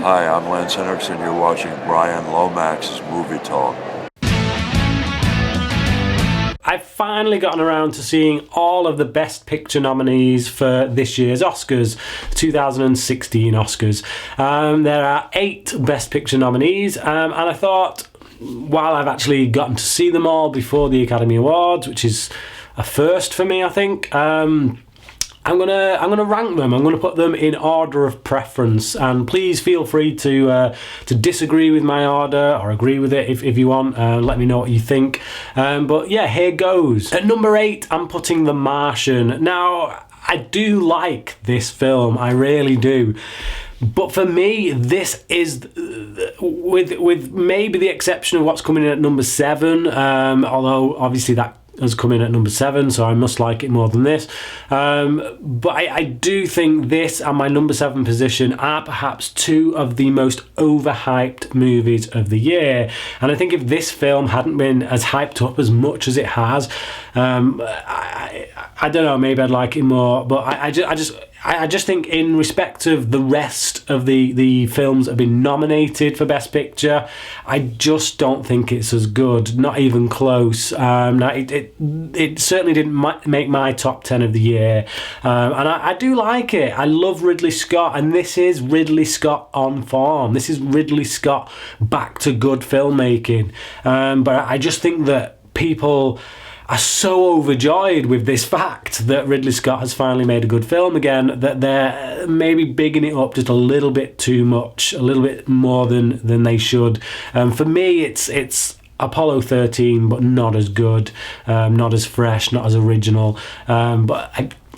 Hi, I'm Lance Henriksen. You're watching Brian Lomax's Movie Talk. I've finally gotten around to seeing all of the Best Picture nominees for this year's Oscars, 2016 Oscars. There are 8 Best Picture nominees, and I thought, while I've actually gotten to see them all before the Academy Awards, which is a first for me, I think, I'm gonna rank them. I'm gonna put them in order of preference, and please feel free to disagree with my order or agree with it if you want. Let me know what you think. But yeah, here goes. At number 8, I'm putting The Martian. Now, I do like this film, I really do. But for me, this is, with maybe the exception of what's coming in at number 7, although obviously that has come in at number 7, so I must like it more than this. But I do think this and my number 7 position are perhaps 2 of the most overhyped movies of the year. And I think if this film hadn't been as hyped up as much as it has, I don't know, maybe I'd like it more. But I just think, in respect of the rest of the films that have been nominated for Best Picture, I just don't think it's as good, not even close. Now, it certainly didn't make my top 10 of the year, and I do like it. I love Ridley Scott, and this is Ridley Scott on form. This is Ridley Scott back to good filmmaking. But I just think that people are so overjoyed with this fact that Ridley Scott has finally made a good film again, that they're maybe bigging it up just a little bit too much, a little bit more than they should. For me, it's Apollo 13, but not as good, not as fresh, not as original.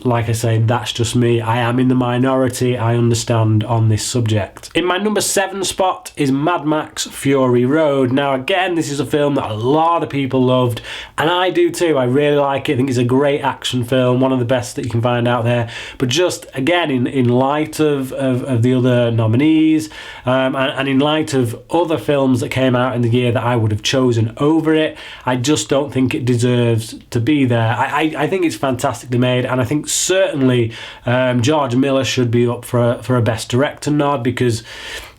Like I say, that's just me. I am in the minority, I understand, on this subject. In my number 7 spot is Mad Max Fury Road. Now, again, this is a film that a lot of people loved, and I do too. I really like it. I think it's a great action film, one of the best that you can find out there. But just, again, in light of the other nominees, and in light of other films that came out in the year that I would have chosen over it, I just don't think it deserves to be there. I think it's fantastically made, and I think certainly George Miller should be up for a Best Director nod, because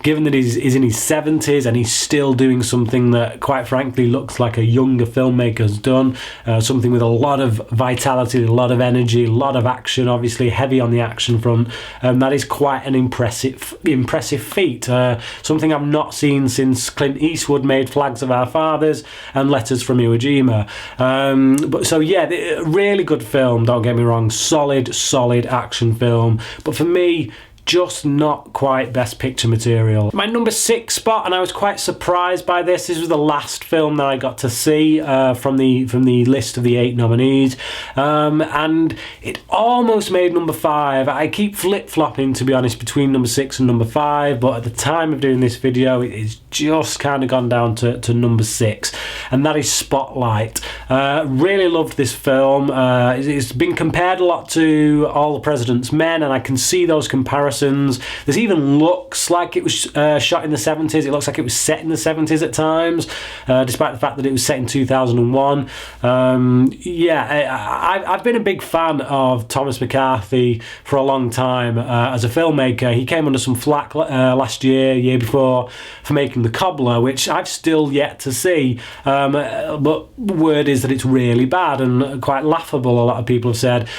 given that he's in his 70s and he's still doing something that, quite frankly, looks like a younger filmmaker has done, something with a lot of vitality, a lot of energy, a lot of action, obviously heavy on the action front, that is quite an impressive feat. Something I've not seen since Clint Eastwood made Flags of Our Fathers and Letters from Iwo Jima. But so yeah, really good film, don't get me wrong, solid action film, but for me, just not quite Best Picture material. My number 6 spot, and I was quite surprised by this. This was the last film that I got to see from the list of the 8 nominees, and it almost made number 5. I keep flip-flopping, to be honest, between number 6 and number 5, but at the time of doing this video, it's just kind of gone down to number 6, and that is Spotlight. Really loved this film. It's been compared a lot to All the President's Men, and I can see those comparisons. This even looks like it was shot in the 70s. It looks like it was set in the 70s at times, despite the fact that it was set in 2001. I've been a big fan of Thomas McCarthy for a long time as a filmmaker. He came under some flack last year before, for making The Cobbler, which I've still yet to see. But word is that it's really bad and quite laughable, a lot of people have said.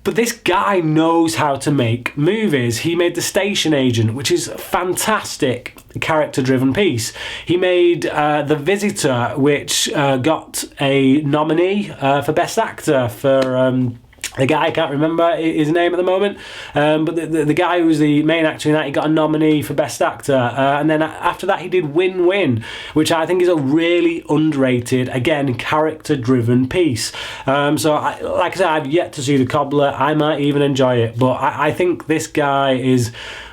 But this guy knows how to make movies. He made The Station Agent, which is a fantastic character-driven piece. He made The Visitor, which got a nominee for Best Actor for the guy, I can't remember his name at the moment, but the guy who was the main actor in that, he got a nominee for Best Actor, and then after that he did Win-Win, which I think is a really underrated, again, character-driven piece. Like I said, I've yet to see The Cobbler. I might even enjoy it, but I think this guy is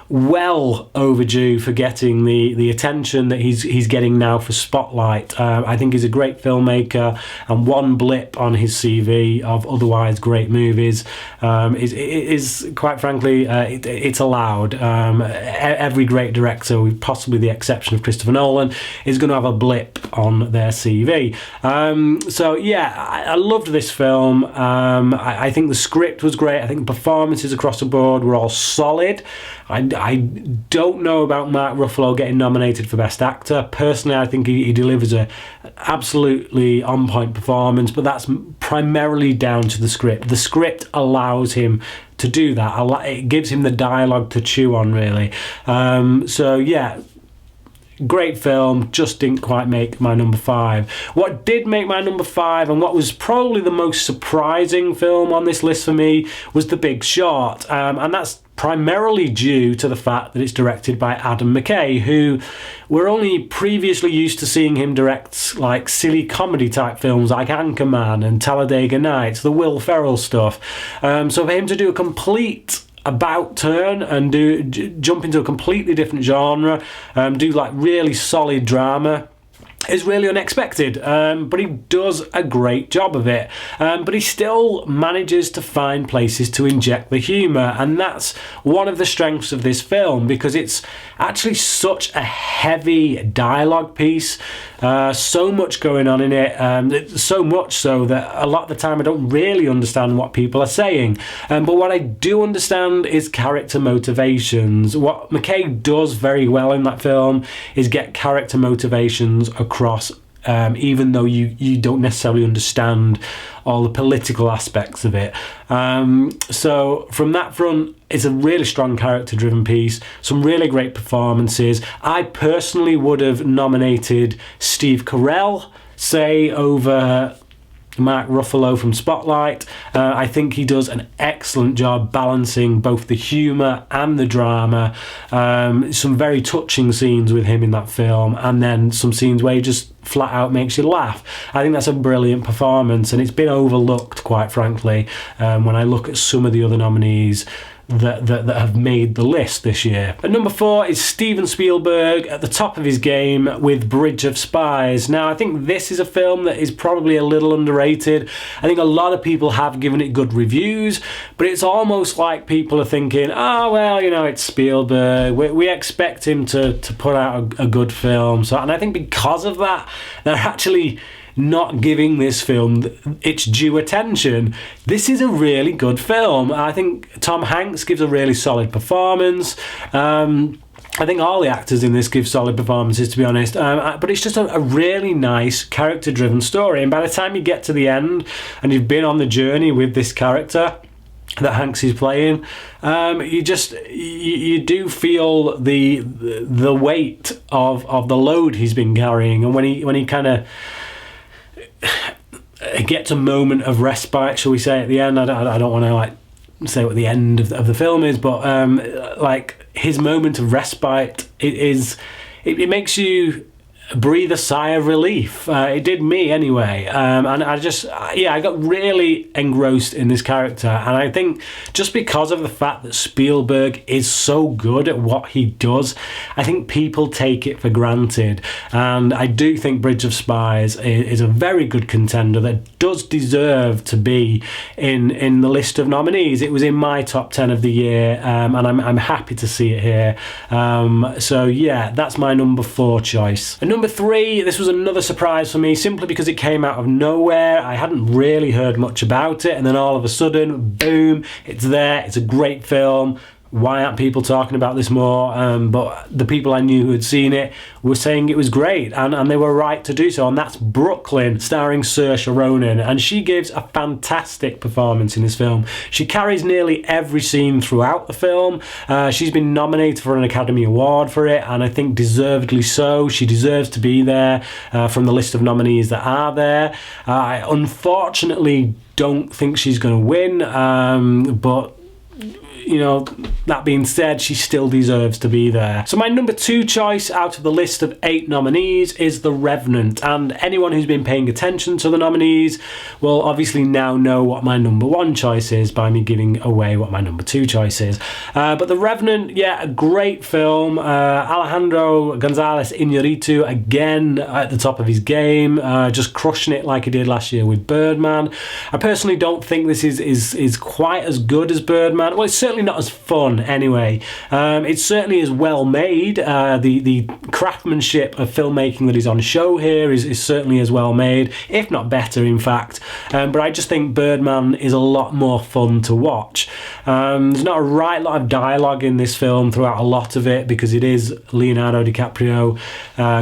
well overdue for getting the attention that he's getting now for Spotlight. I think he's a great filmmaker, and one blip on his CV of otherwise great movies is quite frankly, it's allowed. Every great director, with possibly the exception of Christopher Nolan, is going to have a blip on their CV. So yeah, I loved this film. I think the script was great. I think the performances across the board were all solid. I I don't know about Mark Ruffalo getting nominated for Best Actor. Personally, I think he delivers a absolutely on-point performance, but that's primarily down to the script. The script allows him to do that. It gives him the dialogue to chew on, really. So yeah, great film, just didn't quite make my number 5. What did make my number 5, and what was probably the most surprising film on this list for me, was The Big Short. And that's primarily due to the fact that it's directed by Adam McKay, who we're only previously used to seeing him direct like silly comedy type films like Anchorman and Talladega Nights, the Will Ferrell stuff. So for him to do a complete about turn and jump into a completely different genre, do like really solid drama, is really unexpected, but he does a great job of it. But he still manages to find places to inject the humour, and that's one of the strengths of this film, because it's actually such a heavy dialogue piece. So much going on in it, so much so that a lot of the time I don't really understand what people are saying. But what I do understand is character motivations. What McKay does very well in that film is get character motivations across, even though you don't necessarily understand all the political aspects of it. So from that front, it's a really strong character-driven piece, some really great performances. I personally would have nominated Steve Carell, say, over Mark Ruffalo from Spotlight. I think he does an excellent job balancing both the humour and the drama. Some very touching scenes with him in that film, and then some scenes where he just flat out makes you laugh. I think that's a brilliant performance, and it's been overlooked, quite frankly, when I look at some of the other nominees that have made the list this year. At number 4 is Steven Spielberg at the top of his game with Bridge of Spies. Now, I think this is a film that is probably a little underrated. I think a lot of people have given it good reviews, but it's almost like people are thinking, oh, well, you know, it's Spielberg. We expect him to put out a good film. And I think because of that, they're actually not giving this film its due attention. This is a really good film. I think Tom Hanks gives a really solid performance. I think all the actors in this give solid performances, to be honest. But it's just a really nice character-driven story. And by the time you get to the end and you've been on the journey with this character that Hanks is playing, you do feel the weight of the load he's been carrying. And when he kind of gets a moment of respite, shall we say, at the end. I don't want to like say what the end of the film is, but like his moment of respite, it makes you breathe a sigh of relief. It did me anyway, and I got really engrossed in this character. And I think just because of the fact that Spielberg is so good at what he does, I think people take it for granted. And I do think Bridge of Spies is a very good contender that does deserve to be in the list of nominees. It was in my top 10 of the year, and I'm happy to see it here. So yeah, that's my number 4 choice. And number 3, this was another surprise for me, simply because it came out of nowhere. I hadn't really heard much about it, and then all of a sudden, boom, it's there. It's a great film. Why aren't people talking about this more? But the people I knew who had seen it were saying it was great, and they were right to do so. And that's Brooklyn, starring Saoirse Ronan, and she gives a fantastic performance in this film. She carries nearly every scene throughout the film. She's been nominated for an Academy Award for it, and I think deservedly so. She deserves to be there from the list of nominees that are there. I unfortunately don't think she's going to win, but you know, that being said, she still deserves to be there. So my number 2 choice out of the list of 8 nominees is The Revenant, and anyone who's been paying attention to the nominees will obviously now know what my number 1 choice is by me giving away what my number 2 choice is. But The Revenant, yeah, a great film. Alejandro González Iñárritu, again at the top of his game, just crushing it like he did last year with Birdman. I personally don't think this is quite as good as Birdman. Well, it's certainly not as fun anyway. It certainly is well made. The craftsmanship of filmmaking that is on show here is certainly as well made, if not better, in fact. But I just think Birdman is a lot more fun to watch. There's not a right lot of dialogue in this film throughout a lot of it, because it is Leonardo DiCaprio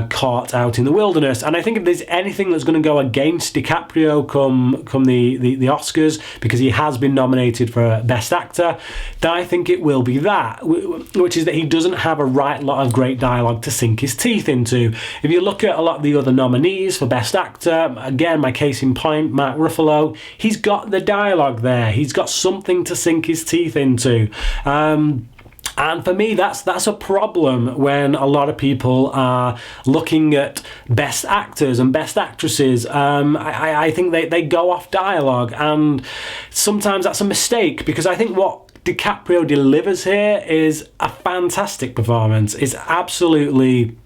caught out in the wilderness. And I think if there's anything that's going to go against DiCaprio come the Oscars, because he has been nominated for Best Actor, then I think it will be that, which is that he doesn't have a right lot of great dialogue to sink his teeth into. If you look at a lot of the other nominees for Best Actor, again, my case in point, Mark Ruffalo, he's got the dialogue there. He's got something to sink his teeth into. And for me, that's a problem when a lot of people are looking at best actors and best actresses. I think they go off dialogue, and sometimes that's a mistake, because I think what DiCaprio delivers here is a fantastic performance. It's absolutely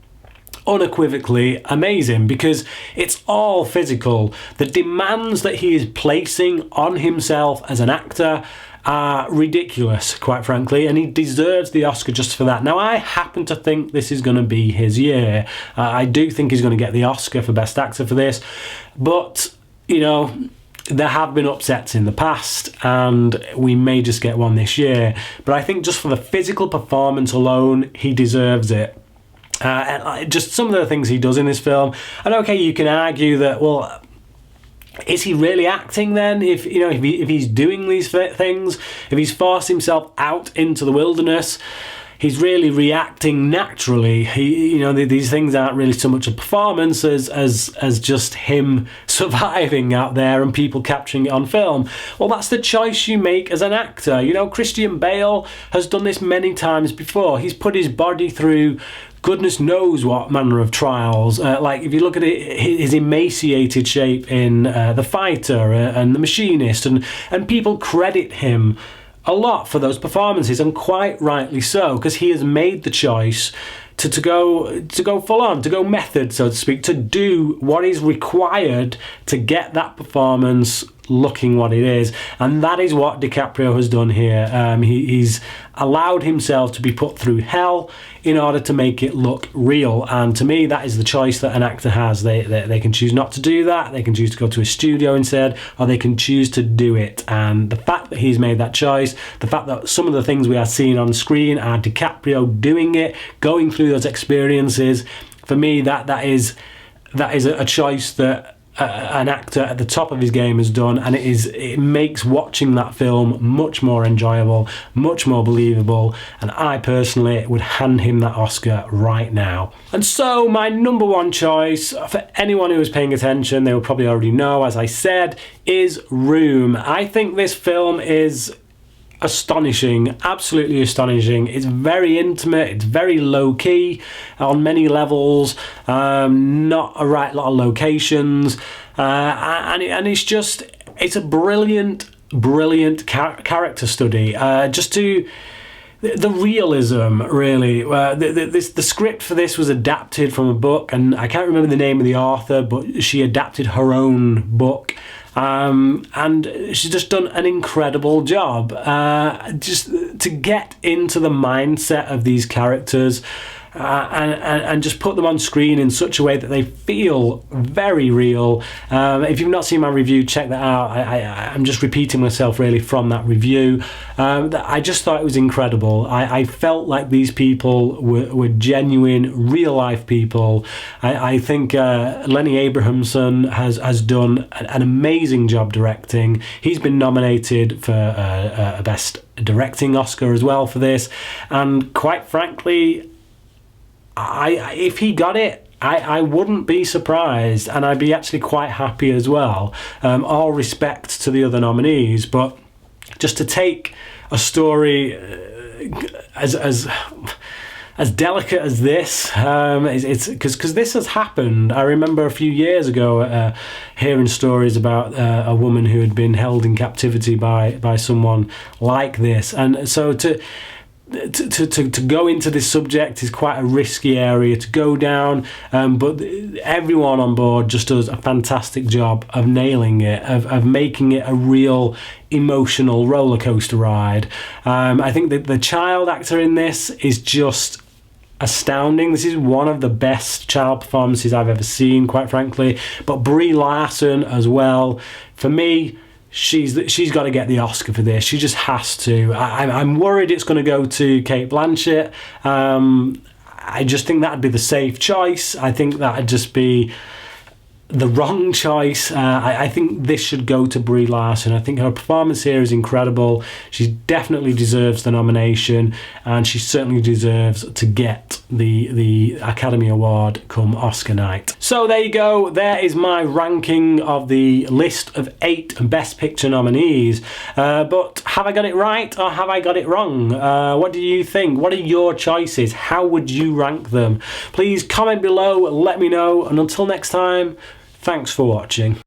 unequivocally amazing, because it's all physical. The demands that he is placing on himself as an actor are ridiculous, quite frankly, and he deserves the Oscar just for that. Now, I happen to think this is going to be his year. I do think he's going to get the Oscar for Best Actor for this, but, you know, there have been upsets in the past, and we may just get one this year. But I think just for the physical performance alone, he deserves it. And just some of the things he does in this film, and okay, you can argue that, well, is he really acting then? If he's doing these things, if he's forced himself out into the wilderness, he's really reacting naturally. These things aren't really so much a performance as just him surviving out there and people capturing it on film. Well, that's the choice you make as an actor. Christian Bale has done this many times before. He's put his body through goodness knows what manner of trials. Like if you look at it, his emaciated shape in The Fighter and The Machinist, and people credit him a lot for those performances, and quite rightly so, because he has made the choice to go full on, to go method, so to speak, to do what is required to get that performance looking what it is. And that is what DiCaprio has done here. He's allowed himself to be put through hell in order to make it look real. And to me, that is the choice that an actor has. They can choose not to do that. They can choose to go to a studio instead, or they can choose to do it. And the fact that he's made that choice, the fact that some of the things we are seeing on screen are DiCaprio doing it, going through those experiences, for me, that is a choice that an actor at the top of his game has done, and it makes watching that film much more enjoyable, much more believable, and I personally would hand him that Oscar right now. And so my number one choice, for anyone who was paying attention, they will probably already know, as I said, is Room. I think this film is astonishing, absolutely astonishing. It's very intimate, it's very low-key on many levels, not a right lot of locations, and it's a brilliant character study, just to the realism, really. The script for this was adapted from a book, and I can't remember the name of the author, but she adapted her own book. And she's just done an incredible job just to get into the mindset of these characters and just put them on screen in such a way that they feel very real. If you've not seen my review, check that out. I'm just repeating myself really from that review. I just thought it was incredible. I felt like these people were genuine, real-life people. I think Lenny Abrahamson has done an amazing job directing. He's been nominated for a Best Directing Oscar as well for this. And quite frankly, if he got it, I wouldn't be surprised, and I'd be actually quite happy as well. All respect to the other nominees, but just to take a story as delicate as this, it's because this has happened. I remember a few years ago hearing stories about a woman who had been held in captivity by someone like this, and so to go into this subject is quite a risky area to go down, but everyone on board just does a fantastic job of nailing it, of making it a real emotional roller coaster ride. I think that the child actor in this is just astounding. This is one of the best child performances I've ever seen, quite frankly. But Brie Larson as well. For me, she's got to get the Oscar for this. She just has to. I'm worried it's going to go to Cate Blanchett. I just think that'd be the safe choice. I think that'd just be the wrong choice. I think this should go to Brie Larson. I think her performance here is incredible. She definitely deserves the nomination, and she certainly deserves to get the Academy Award come Oscar night. So there you go. There is my ranking of the list of 8 Best Picture nominees. But have I got it right or have I got it wrong? What do you think? What are your choices? How would you rank them? Please comment below, let me know, and until next time, thanks for watching.